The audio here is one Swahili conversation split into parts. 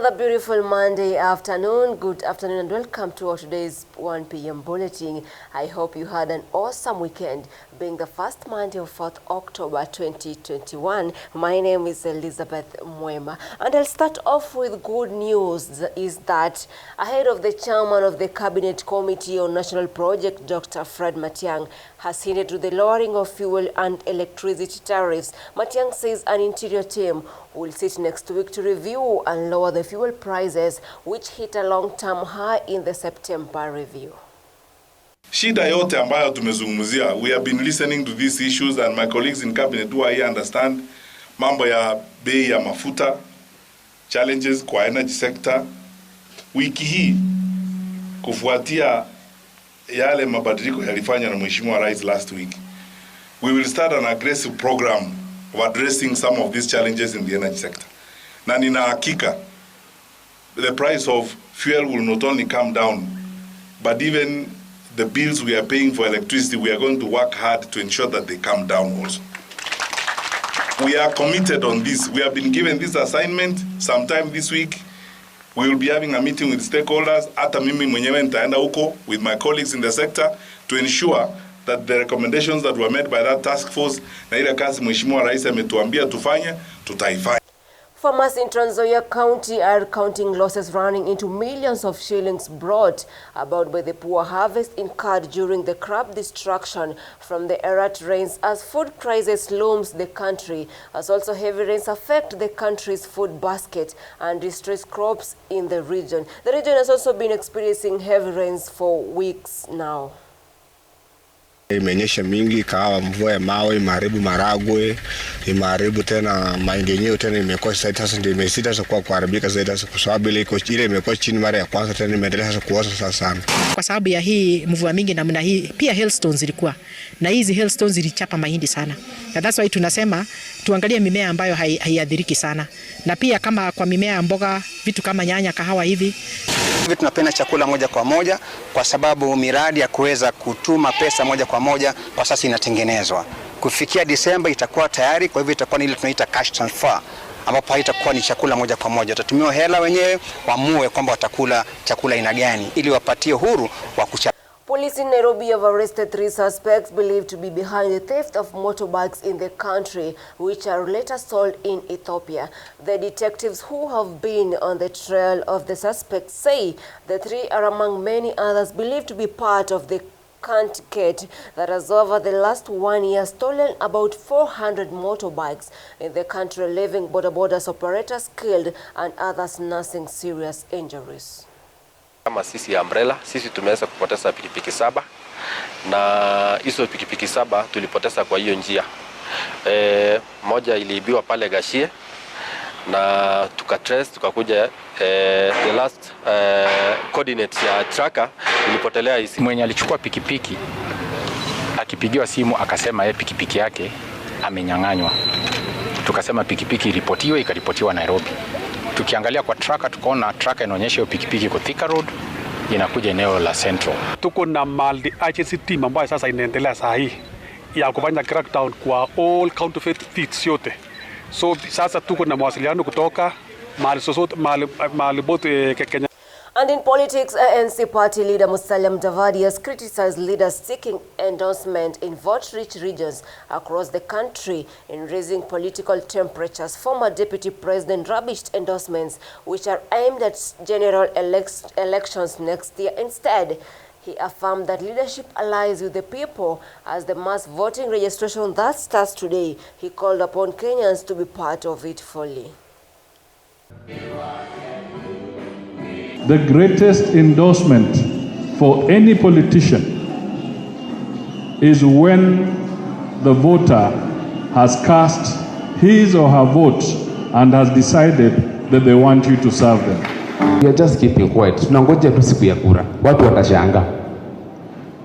Another beautiful Monday afternoon. Good afternoon and welcome to our today's 1 p.m. bulletin. I hope you had an awesome weekend, being the first Monday of 4th October 2021. My name is Elizabeth Mwema, and I'll start off with good news is that ahead of the chairman of the Cabinet Committee on National Project, Dr. Fred Matiang'i, has hinted to the lowering of fuel and electricity tariffs. Matiang'i says an interior team will sit next week to review and lower the fuel prices, which hit a long-term high in the September review. Shida yote ambayo tumezungumzia, we have been listening to these issues, and my colleagues in cabinet who are here understand mambo ya bei ya mafuta, challenges kwa energy sector. Wiki hii kufuatia yale mabadiliko yalifanywa na Mheshimiwa Rais last week, we will start an aggressive program of addressing some of these challenges in the energy sector. Na nina hakika the price of fuel will not only come down, but even the bills we are paying for electricity, we are going to work hard to ensure that they come down also. We are committed on this. We have been given this assignment sometime this week. We will be having a meeting with stakeholders. Hata mimi mwenyewe nitaenda huko with my colleagues in the sector to ensure that the recommendations that were made by that task force na ile kazi Mheshimiwa Rais ametuambia tufanye, tutaifanya. Farmers in Trans Nzoia County are counting losses running into millions of shillings brought about by the poor harvest incurred during the crop destruction from the erratic rains as food crisis looms the country, as also heavy rains affect the country's food basket and distress crops in the region. The region has also been experiencing heavy rains for weeks now. Imenyesha mingi, kawa mvua ya mawe, imeharibu maragwe, imeharibu tena mahindi yenyewe, tena imekuwa sasa ndio imesita sasa kwa kuharibika zaidi sasa, kwa sababu ile imekuwa chini mara ya kwanza, tena imeendelea sasa kuoza sana. Kwa sababu ya hii mvua mingi namna hii, pia hailstones zilikuwa na hizi hailstones zilichapa mahindi sana, na that's why tunasema tuangalie mimea ambayo haiadhiriki sana, na pia kama kwa mimea ya mboga, vitu kama nyanya, kahawa hivi tunapenda chakula moja kwa moja, kwa sababu miradi ya kuweza kutuma pesa moja kwa moja kwa sasa inatengenezwa. Kufikia Disemba itakuwa tayari, kwa hivyo itakuwa ni ile tunaita cash transfer, ambapo haitakuwa ni chakula moja kwa moja. Watatumia hela wenyewe waamue kwamba watakula chakula aina gani ili wapatie uhuru wa kuchagua. Police in Nairobi have arrested 3 suspects believed to be behind the theft of motorbikes in the country, which are later sold in Ethiopia. The detectives who have been on the trail of the suspects say the 3 are among many others believed to be part of the syndicate that has over the last 1 year stolen about 400 motorbikes in the country, leaving border operators killed and others nursing serious injuries. Kama sisi Umbrella, sisi tumeweza kupoteza pikipiki 7 na hizo pikipiki 7 tulipoteza kwa hiyo njia. Moja iliibiwa pale Gashie na tukatrace tukakuja the last coordinates ya tracker ilipotelea hizi. Mwenye alichukua pikipiki akipigiwa simu akasema yeye pikipiki yake amenyang'anywa. Tukasema pikipiki iripotiwe, ikaripotiwa Nairobi. Tukiangalia kwa tracker tukaona tracker inaonyesha hiyo pikipiki kwa Thika Road inakuja eneo la Central. Tuko na multi agency team ambayo sasa inaendelea saa hii ya kufanya crackdown kwa all counterfeit thieves yote. So sasa tuko na mawasiliano kutoka mahali bote Kenya. And in politics, ANC party leader Musalia Mudavadi has criticized leaders seeking endorsement in vote-rich regions across the country in raising political temperatures. Former Deputy President rubbished endorsements which are aimed at general elections next year. Instead, he affirmed that leadership allies with the people as the mass voting registration that starts today. He called upon Kenyans to be part of it fully. The greatest endorsement for any politician is when the voter has cast his or her vote and has decided that they want you to serve them. We are just keeping quiet. Tunangoja tu siku ya kura. Watu watashangaa.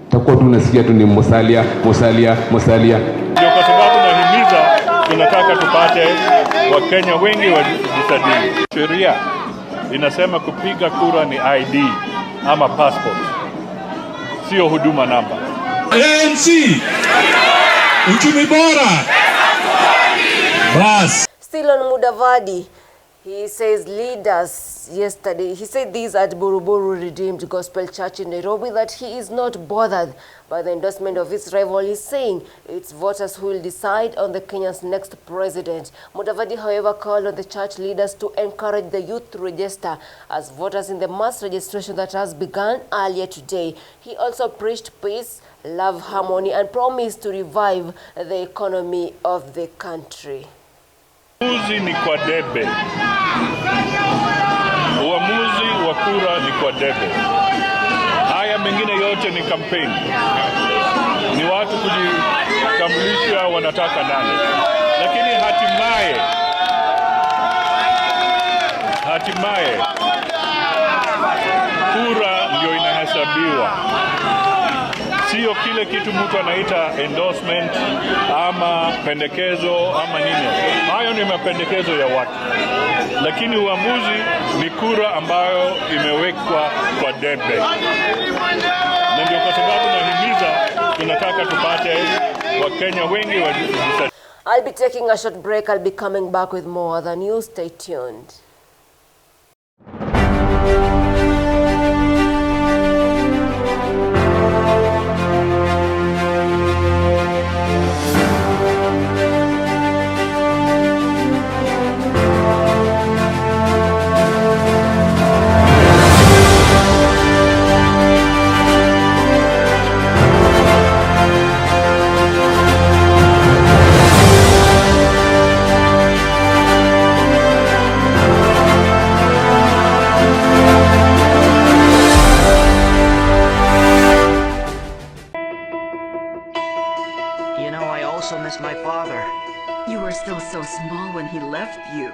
Takuwa tunasikia tu ni Musalia. Ndio kwa sababu nahimiza tunataka tupate Wakenya wengi wajisajili. Sheria inasema kupiga kura ni ID ama passport, sio huduma namba. ANC uchumi bora. Bas. Still on Mudavadi, He says leaders yesterday, he said this at Buruburu Redeemed Gospel Church in Nairobi, that he is not bothered by the endorsement of his rival. He's saying it's voters who will decide on the Kenya's next president. Mudavadi, however, called on the church leaders to encourage the youth to register as voters in the mass registration that has begun earlier today. He also preached peace, love, harmony, and promised to revive the economy of the country. Uamuzi ni kwa debe. Uamuzi wa kura ni kwa debe. Haya mengine yote ni kampeni. Ni watu kujitambulisha wanataka nani. Lakini hatimaye kura ndio inahesabiwa. Sio kile kitu mtu anaita endorsement ama pendekezo ama nini. Hayo ni mapendekezo ya watu. Lakini uamuzi ni kura ambayo imewekwa kwa debe. Na ndio kwa sababu nahimiza tunataka tupate Wakenya wengi wa I'll be taking a short break. I'll be coming back with more other news. Stay tuned. My father. You were still so small when he left you.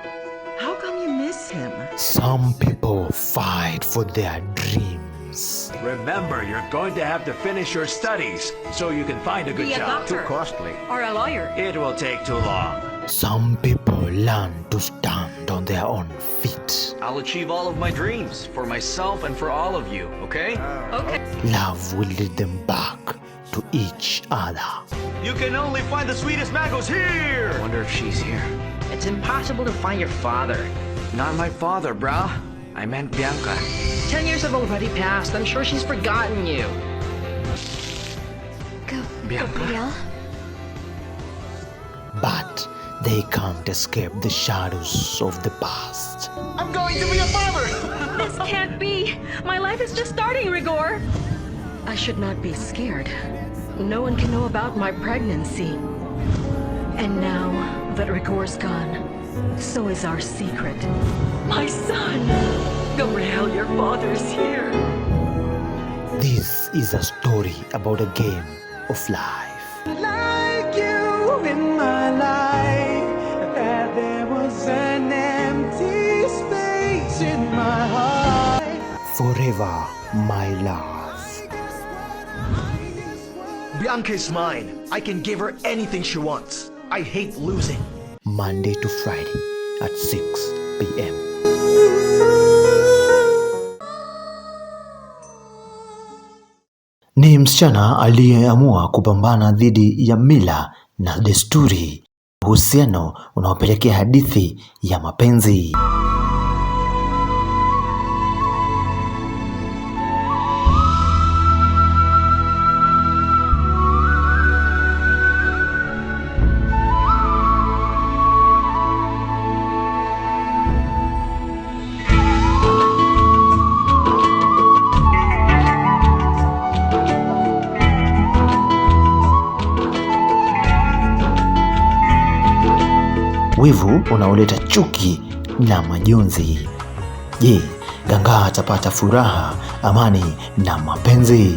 How come you miss him? Some people fight for their dreams. Remember, you're going to have to finish your studies so you can find a good job. Doctor, too costly. Or a lawyer. It will take too long. Some people learn to stand on their own feet. I'll achieve all of my dreams for myself and for all of you, okay? Okay. Love will lead them back to each other. You can only find the sweetest mangoes here! I wonder if she's here. It's impossible to find your father. Not my father, brah. I meant Bianca. 10 years have already passed. I'm sure she's forgotten you. Bianca? But they can't escape the shadows of the past. I'm going to be a farmer! This can't be. My life is just starting, Rigor. I should not be scared. No one can know about my pregnancy. And now that Rigor's gone, so is our secret. My son! Gabriel, your father is here. This is a story about a game of life. Like you in my life, that there was an empty space in my heart. Forever, my love. Bianca is mine. I can give her anything she wants. I hate losing. Monday to Friday at 6 p.m. Ni msichana aliyeamua kupambana dhidi ya mila na desturi, uhusiano unaopelekea hadithi ya mapenzi. Wivu unaoleta chuki na majonzi. Je, Ganga atapata furaha, amani na mapenzi?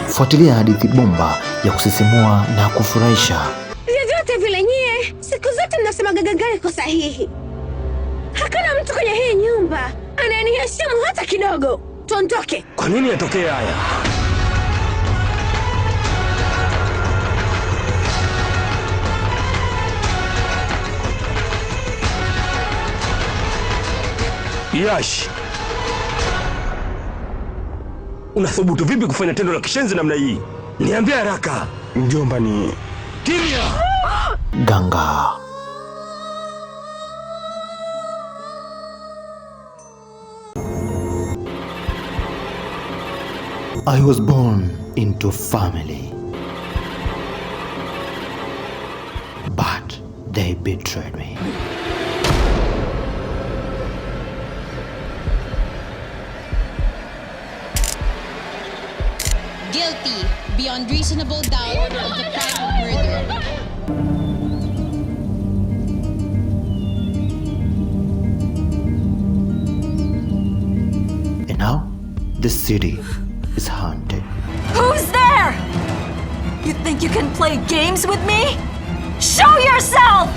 Fuatilia hadithi bomba ya kusisimua na kufurahisha. Vyovyote vile nyie, siku zote mnasema Ganga iko sahihi. Hakuna mtu kwenye hii nyumba ananiheshimu hata kidogo. Tuondoke. Kwa nini yatokea haya? Yash. Unathubutu vipi kufanya tendo la kishenzi namna hii? Niambie haraka. Mjomba ni kimya. Ganga. I was born into family, but they betrayed me. Guilty beyond reasonable doubt of the crime of murder. And now, the city is haunted. Who's there? You think you can play games with me? Show yourself!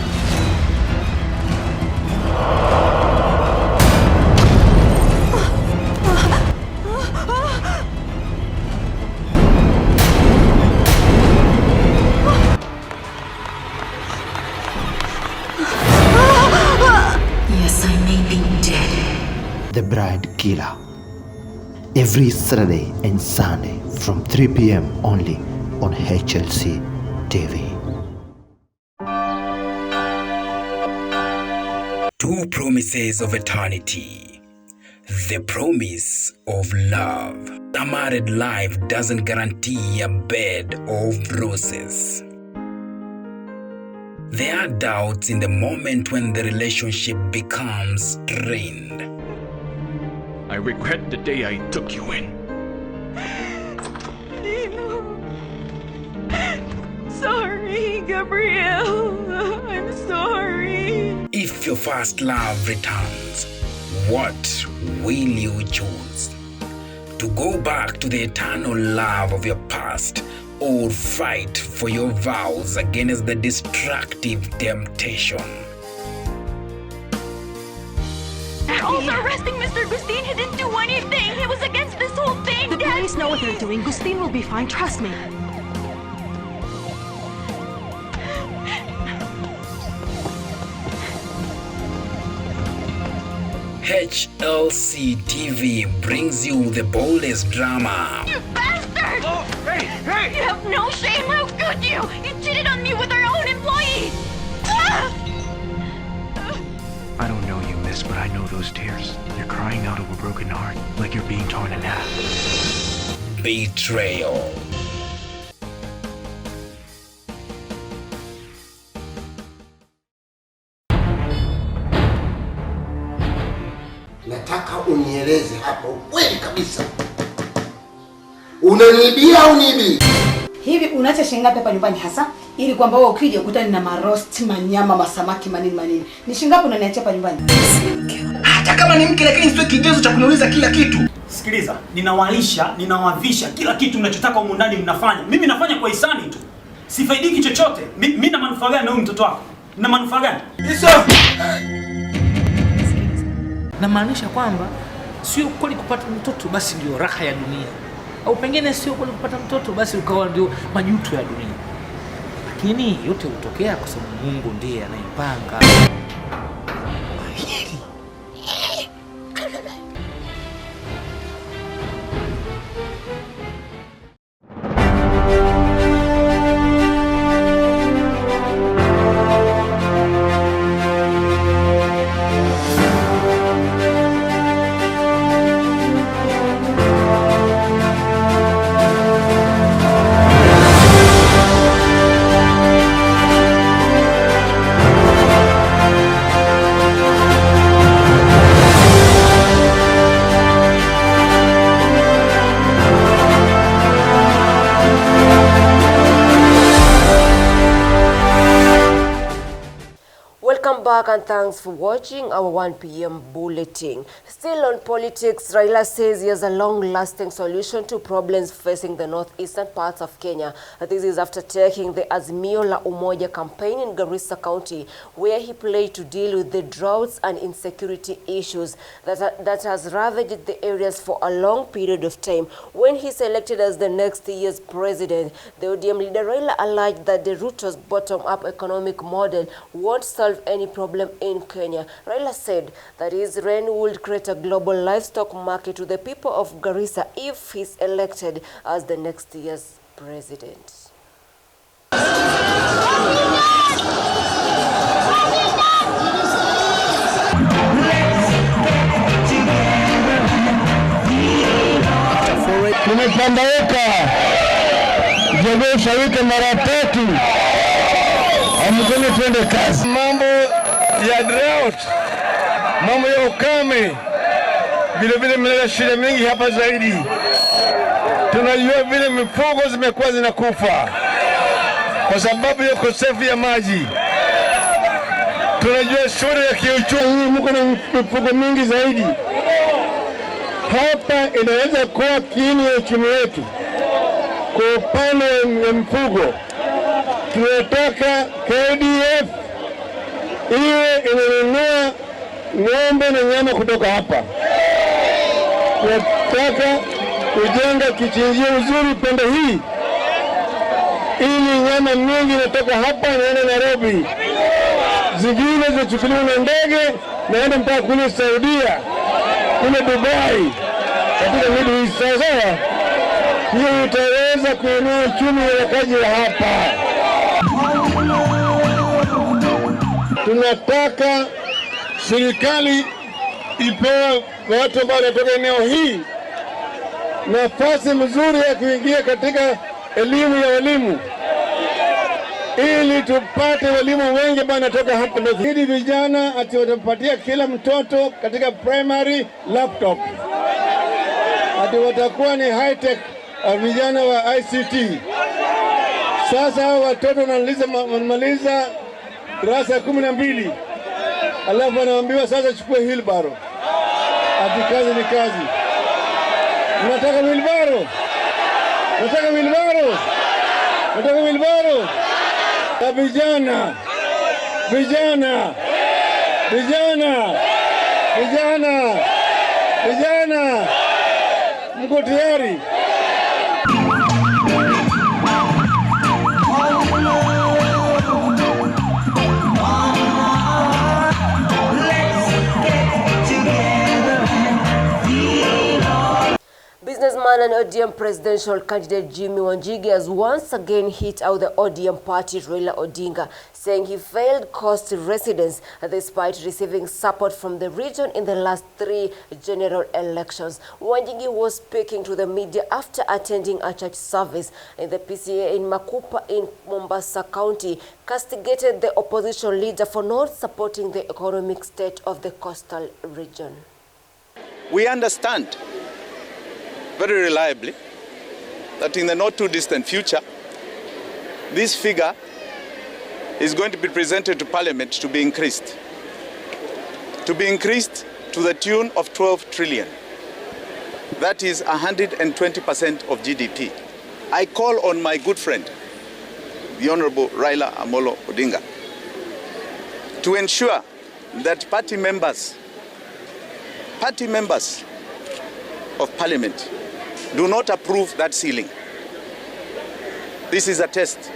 Yes, I may be dead. The Bride Killer. Every Saturday and Sunday from 3 p.m. only on HLC TV. Two promises of eternity. The promise of love. A married life doesn't guarantee a bed of roses. There are doubts in the moment when the relationship becomes strained. I regret the day I took you in. Sorry, Gabrielle. I'm sorry. If your first love returns, what will you choose? To go back to the eternal love of your past, or fight for your vows against the destructive temptation? They're also arresting Mr. Gustin. He didn't do anything. He was against this whole thing. The police know what they're doing. Gustin will be fine, trust me. HLC TV brings you the boldest drama. You bastard! Oh, hey, hey! You have no shame. How could you? You cheated on me with our own employee. I don't know you, miss, but I know those tears. You're crying out of a broken heart, like you're being torn in half. Betrayal. Nataka unieleze hapo kweli kabisa. Unaniibia au niibi? Hivi unaacha shilingi ngapi hapa nyumbani hasa? Ili kwamba wewe ukija ukutane na maroast, manyama, masamaki, manini. Ni shilingi ngapi unaniachia hapa nyumbani? Hata kama ni mke lakini sio kigezo cha kuniuliza kila kitu. Sikiliza, ninawalisha, ninawavisha, kila kitu mnachotaka humu ndani mnafanya. Mimi nafanya kwa hisani tu. Sifaidiki chochote. Mimi na manufaa gani na huyu mtoto wako? Na manufaa gani? Namaanisha kwamba sio kweli kupata mtoto basi ndio raha ya dunia, au pengine sio kweli kupata mtoto basi ukawa ndio majuto ya dunia, lakini yote hutokea kwa sababu Mungu ndiye anayepanga. Welcome back and thanks for watching our 1 p.m. bulletin. Still on politics, Raila says he has a long-lasting solution to problems facing the northeastern parts of Kenya. This is after taking the Azimio la Umoja campaign in Garissa County, where he pledged to deal with the droughts and insecurity issues that has ravaged the areas for a long period of time. When he's elected as the next year's president, the ODM leader Raila alleged that the Ruto's bottom-up economic model won't solve any problem problem in Kenya. Raila said that his reign would create a global livestock market to the people of Garissa if he's elected as the next year's president. Tumepambauka jogosha wiki mara 3, amkeni twende kazi. Mambo ya drought, mambo ya ukame, vile mmeleta shida mingi hapa zaidi. Tunajua vile mifugo zimekuwa zinakufa kwa sababu ya ukosefu ya maji. Tunajua shule ya kiuchumi, mko na mifugo mingi zaidi. Hapa inaweza kuwa kiini ya uchumi wetu. Kwa upande wa mifugo, tunataka KDF iwe inanunua ng'ombe na nyama kutoka hapa. Tunataka kujenga kichinjio uzuri pande hii, ili nyama mingi inatoka hapa inaenda Nairobi, zingine zichukuliwe na ndege naenda mpaka kule Saudia, kule Dubai, katika Middle East. Sawa, hiyo itaweza kuinua uchumi wa wakazi wa hapa. Tunataka serikali ipewe watu ambao wanatoka eneo hii nafasi mzuri ya kuingia katika elimu ya walimu, ili tupate walimu wengi ambao wanatoka hapa. Hili vijana ati watapatia kila mtoto katika primary laptop, ati watakuwa ni high tech vijana wa ICT. Sasa watoto wanamaliza darasa 12, alafu wanaambiwa sasa chukue wheelbarrow, ati kazi ni kazi. Nataka wheelbarrow, nataka wheelbarrow, nataka wheelbarrow. Na vijana, vijana, vijana, vijana, vijana, mko tayari? Businessman and ODM presidential candidate Jimmy Wanjigi has once again hit out the ODM party Raila Odinga, saying he failed coast residents despite receiving support from the region in the last 3 general elections. Wanjigi was speaking to the media after attending a church service in the PCA in Makupa in Mombasa County, castigated the opposition leader for not supporting the economic state of the coastal region. We understand very reliably that in the not too distant future, this figure is going to be presented to Parliament to be increased to the tune of 12 trillion. That is 120% of GDP. I call on my good friend, the Honorable Raila Amolo Odinga, to ensure that party members of Parliament do not approve that ceiling. This is a test,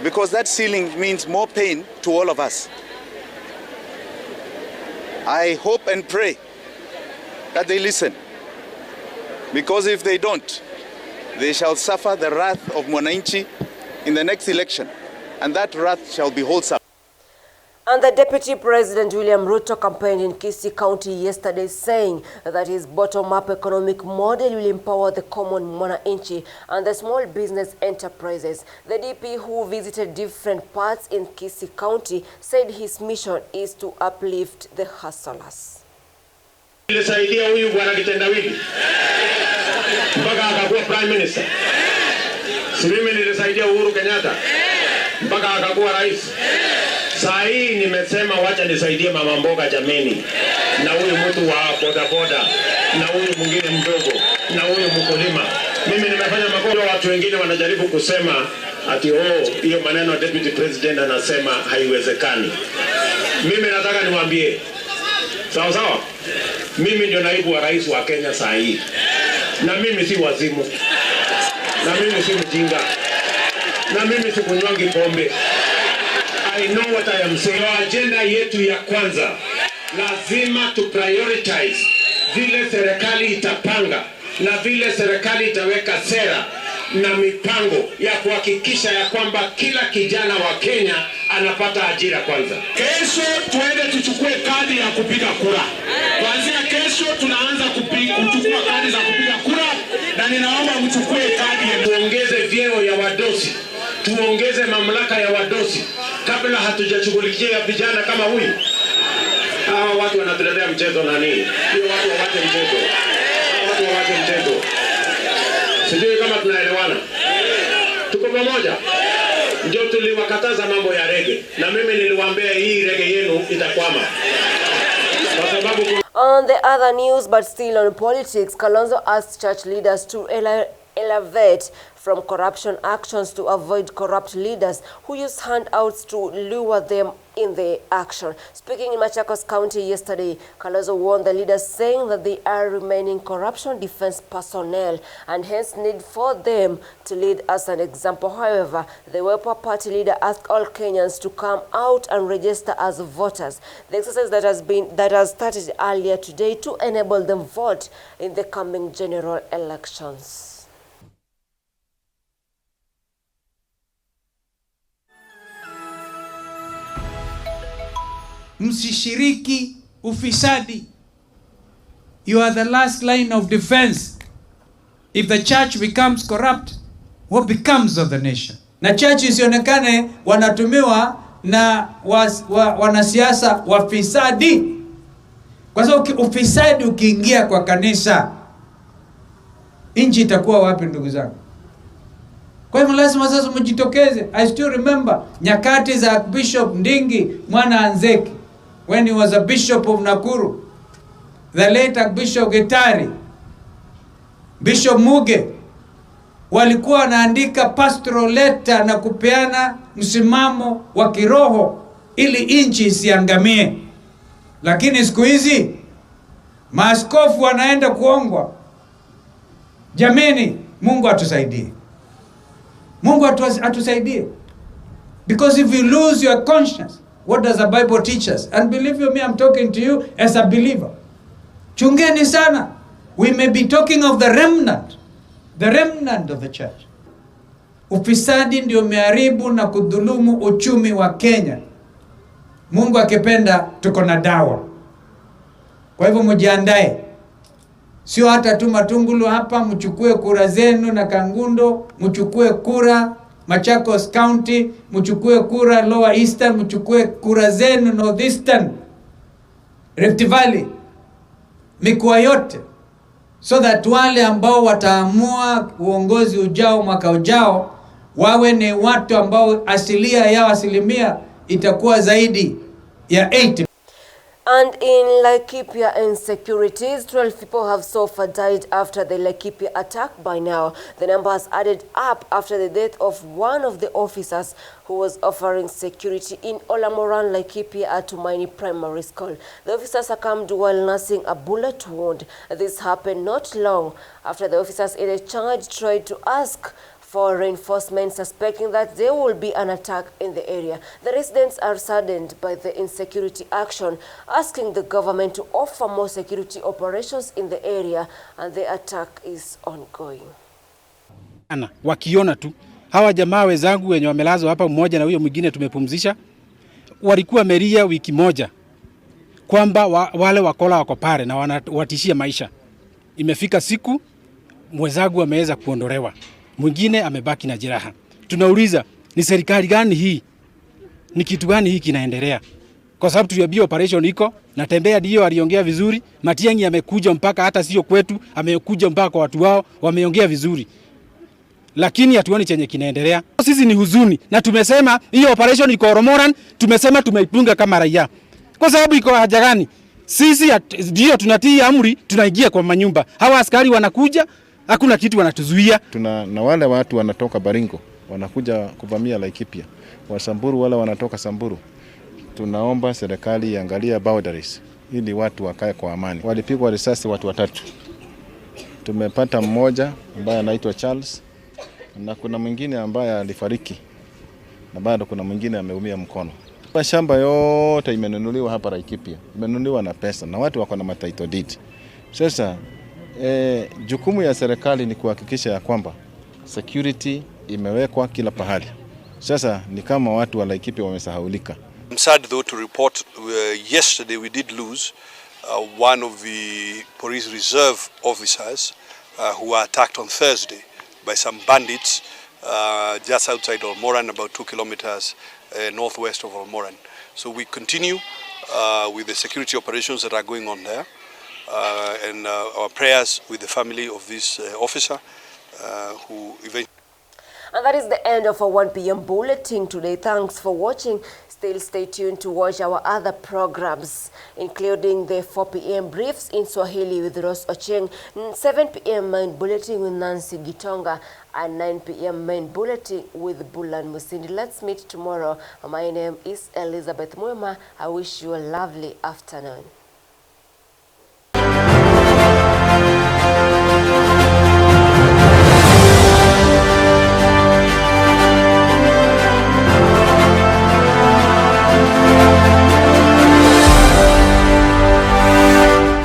because that ceiling means more pain to all of us. I hope and pray that they listen, because if they don't, they shall suffer the wrath of Mwananchi in the next election, and that wrath shall be wholesome. And the Deputy President William Ruto campaigned in Kisii County yesterday, saying that his bottom-up economic model will empower the common mwananchi and the small business enterprises. The DP, who visited different parts in Kisii County, said his mission is to uplift the hustlers. Nilisaidia huyu bwana kitendawili mpaka akakuwa prime minister. Si mimi nilisaidia Uhuru Kenyatta mpaka akakuwa rais. Saa hii nimesema wacha nisaidie mama mboga jameni, na huyu mtu wa bodaboda, na huyu mwingine mdogo, na huyu mkulima. Mimi nimefanya makosa, watu wengine wanajaribu kusema ati hiyo maneno deputy president anasema haiwezekani. Mimi nataka niwaambie, sawa sawa, mimi ndio naibu wa rais wa Kenya saa hii, na mimi si wazimu, na mimi si mjinga, na mimi sikunywangi pombe. I know what I am saying. Agenda yetu ya kwanza, lazima tu prioritize vile serikali itapanga na vile serikali itaweka sera na mipango ya kuhakikisha ya kwamba kila kijana wa Kenya anapata ajira kwanza. Kesho tuende tuchukue kadi ya kupiga kura. Kuanzia kesho tunaanza kuchukua kadi za kupiga kura, na ninaomba mchukue kadi. Tuongeze vyeo ya wadosi, tuongeze mamlaka ya wadosi kabla hatujashughulikia vijana kama huyu. Hawa watu wanatuletea mchezo na nini? Hiyo watu waache mchezo. Hawa watu waache mchezo. Sijui kama tunaelewana. Tuko pamoja? Ndio tuliwakataza mambo ya rege. Na mimi niliwaambia hii rege yenu itakwama. Kwa sababu on the other news, but still on politics, Kalonzo asked church leaders to elevate from corruption actions to avoid corrupt leaders who use handouts to lure them in the action. Speaking in Machakos County yesterday, Kalonzo warned the leaders, saying that they are remaining corruption defense personnel and hence need for them to lead as an example. However, the Wiper Party leader asked all Kenyans to come out and register as voters. The exercise that has started earlier today to enable them vote in the coming general elections. Msishiriki ufisadi. You are the last line of defense. If the church becomes corrupt, what becomes of the nation? Na church isionekane wanatumiwa na wanasiasa wafisadi. Kwa sababu ufisadi ukiingia kwa kanisa, nchi itakuwa wapi ndugu zangu? Kwa hivyo lazima sasa mjitokeze. I still remember nyakati za Bishop Ndingi Mwana Anzeki, when he was a bishop of Nakuru, the late Bishop Getari, Bishop Muge, walikuwa wanaandika pastoral letter na kupeana msimamo wa kiroho ili nchi isiangamie. Lakini siku hizi maaskofu wanaenda kuongwa. Jameni, Mungu atusaidie. Mungu atusaidie. Because if you lose your conscience, what does the Bible teach us? And believe you me, I'm talking to you as a believer. Chungeni sana. We may be talking of the remnant of the church. Ufisadi ndio umeharibu na kudhulumu uchumi wa Kenya. Mungu akipenda tuko na dawa. Kwa hivyo mjiandae. Sio hata tu Matungulu hapa, mchukue kura zenu na Kangundo, mchukue kura Machakos County, mchukue kura Lower Eastern, mchukue kura zenu North Eastern, Rift Valley, mikoa yote, so that wale ambao wataamua uongozi ujao mwaka ujao wawe ni watu ambao asilimia itakuwa zaidi ya 80. And in Laikipia insecurities, 12 people have so far died after the Laikipia attack. By now, the number has added up after the death of one of the officers who was offering security in Olamoran, Laikipia at Tumaini Primary School. The officer succumbed while nursing a bullet wound. This happened not long after the officers in a charge tried to ask for reinforcements, suspecting that there will be an attack in the area. The residents are saddened by the insecurity action, asking the government to offer more security operations in the area, and the attack is ongoing. Wakiona tu hawa jamaa wenzangu wenye wamelazwa hapa, mmoja na huyo mwingine tumepumzisha, walikuwa meria wiki moja kwamba wale wakola wako pale na wanatishia maisha. Imefika siku mwenzangu ameweza kuondolewa, mwingine amebaki na jeraha. Tunauliza, ni serikali gani hii? Ni kitu gani hiki kinaendelea? Kwa sababu tuliambiwa operation iko, na Tembea ndio aliongea vizuri, Matiang'i amekuja mpaka hata sio kwetu, amekuja mpaka kwa watu wao, wameongea vizuri. Lakini hatuoni chenye kinaendelea. Sisi ni huzuni, na tumesema hiyo operation iko Oromoran, tumesema tumeipunga kama raia. Kwa sababu iko haja gani? Sisi ndio tunatii amri, tunaingia kwa manyumba. Hawa askari wanakuja, hakuna kitu wanatuzuia. Na wale watu wanatoka Baringo wanakuja kuvamia Laikipia. Wasamburu wale wanatoka Samburu. Tunaomba serikali iangalie boundaries ili watu wakae kwa amani. Walipigwa risasi watu 3. Tumepata mmoja ambaye anaitwa Charles na kuna mwingine ambaye alifariki na bado kuna mwingine ameumia mkono. Shamba yote imenunuliwa hapa Laikipia, imenunuliwa na pesa na watu wako na matitle deed. Sasa jukumu ya serikali ni kuhakikisha ya kwamba security imewekwa kila pahali. Sasa ni kama watu wa Laikipia wamesahaulika. I'm sad though to report yesterday we did lose one of the police reserve officers who were attacked on Thursday by some bandits just outside Olmoran, about 2 kilometers northwest of Olmoran. So we continue with the security operations that are going on there, and our prayers with the family of this officer who eventually. And that is the end of our 1 p.m. bulletin today. Thanks for watching. Still stay tuned to watch our other programs, including the 4 p.m. briefs in Swahili with Rose Ocheng, 7 p.m. main bulletin with Nancy Gitonga, and 9 p.m. main bulletin with Bulan Musindi. Let's meet tomorrow. My name is Elizabeth Mwema. I wish you a lovely afternoon.